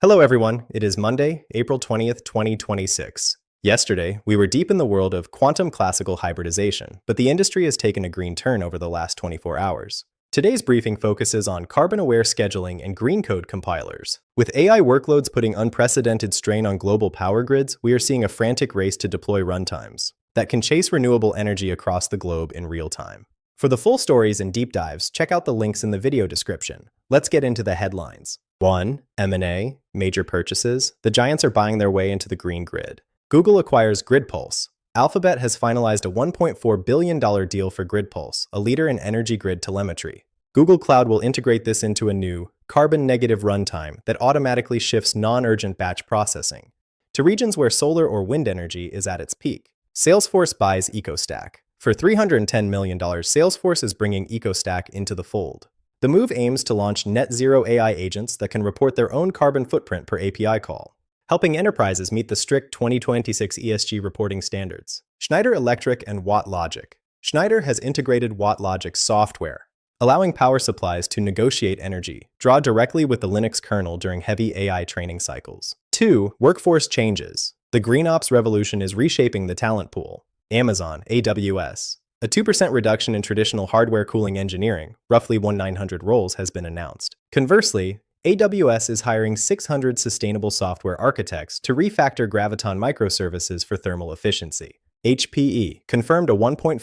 Hello everyone, it is Monday, April 20th, 2026. Yesterday, we were deep in the world of quantum classical hybridization, but the industry has taken a green turn over the last 24 hours. Today's briefing focuses on carbon-aware scheduling and green code compilers. With AI workloads putting unprecedented strain on global power grids, we are seeing a frantic race to deploy runtimes that can chase renewable energy across the globe in real time. For the full stories and deep dives, check out the links in the video description. Let's get into the headlines. 1. M&A, major purchases. The giants are buying their way into the green grid. Google acquires GridPulse. Alphabet has finalized a $1.4 billion deal for GridPulse, a leader in energy grid telemetry. Google Cloud will integrate this into a new, carbon-negative runtime that automatically shifts non-urgent batch processing to regions where solar or wind energy is at its peak. Salesforce buys EcoStack. For $310 million, Salesforce is bringing EcoStack into the fold. The move aims to launch net-zero AI agents that can report their own carbon footprint per API call, helping enterprises meet the strict 2026 ESG reporting standards. Schneider Electric and WattLogic. Schneider has integrated WattLogic software, allowing power supplies to negotiate energy, draw directly with the Linux kernel during heavy AI training cycles. 2. Workforce changes. The green ops revolution is reshaping the talent pool. Amazon, AWS. A 2% reduction in traditional hardware cooling engineering, roughly 1,900 roles, has been announced. Conversely, AWS is hiring 600 sustainable software architects to refactor Graviton microservices for thermal efficiency. HPE confirmed a 1.5%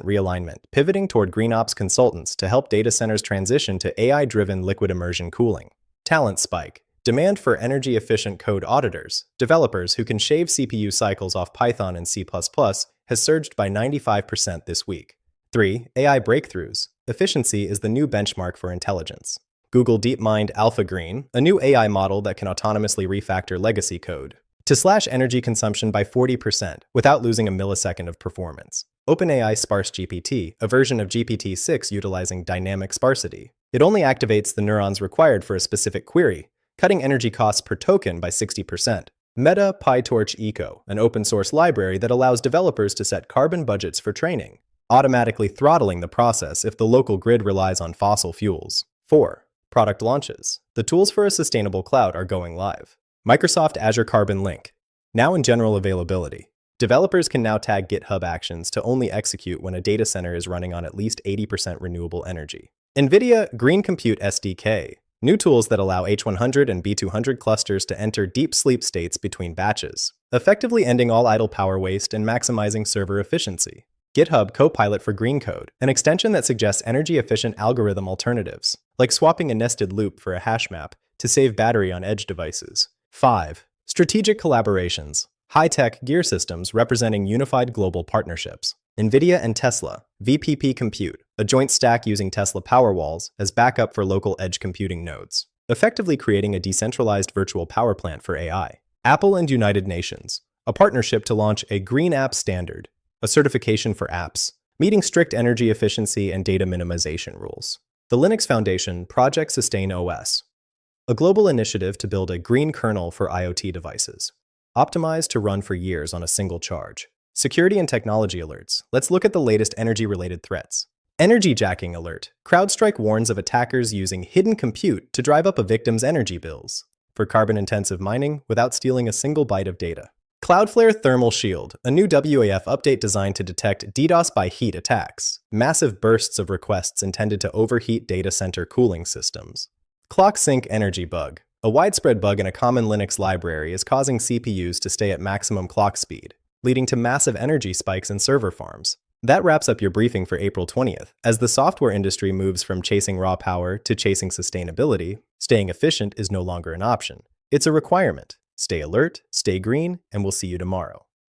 realignment, pivoting toward GreenOps consultants to help data centers transition to AI-driven liquid immersion cooling. Talent spike. Demand for energy-efficient code auditors, developers who can shave CPU cycles off Python and C++, has surged by 95% this week. 3. AI breakthroughs. Efficiency is the new benchmark for intelligence. Google DeepMind AlphaGreen, a new AI model that can autonomously refactor legacy code, to slash energy consumption by 40% without losing a millisecond of performance. OpenAI Sparse GPT, a version of GPT-6 utilizing dynamic sparsity. It only activates the neurons required for a specific query, cutting energy costs per token by 60%. Meta PyTorch Eco, an open-source library that allows developers to set carbon budgets for training, automatically throttling the process if the local grid relies on fossil fuels. 4. Product launches. The tools for a sustainable cloud are going live. Microsoft Azure Carbon Link, now in general availability. Developers can now tag GitHub actions to only execute when a data center is running on at least 80% renewable energy. NVIDIA Green Compute SDK. New tools that allow H100 and B200 clusters to enter deep sleep states between batches, effectively ending all idle power waste and maximizing server efficiency. GitHub Copilot for Green Code, an extension that suggests energy-efficient algorithm alternatives, like swapping a nested loop for a hash map to save battery on edge devices. 5. Strategic collaborations. High-tech gear systems representing unified global partnerships. NVIDIA and Tesla, VPP Compute, a joint stack using Tesla Powerwalls as backup for local edge computing nodes, effectively creating a decentralized virtual power plant for AI. Apple and United Nations, a partnership to launch a Green App Standard, a certification for apps, meeting strict energy efficiency and data minimization rules. The Linux Foundation Project Sustain OS, a global initiative to build a green kernel for IoT devices, optimized to run for years on a single charge. Security and technology alerts. Let's look at the latest energy-related threats. Energy jacking alert. CrowdStrike warns of attackers using hidden compute to drive up a victim's energy bills for carbon-intensive mining without stealing a single byte of data. Cloudflare Thermal Shield, a new WAF update designed to detect DDoS by heat attacks, massive bursts of requests intended to overheat data center cooling systems. Clock Sync Energy Bug. A widespread bug in a common Linux library is causing CPUs to stay at maximum clock speed, leading to massive energy spikes in server farms. That wraps up your briefing for April 20th. As the software industry moves from chasing raw power to chasing sustainability, staying efficient is no longer an option. It's a requirement. Stay alert, stay green, and we'll see you tomorrow.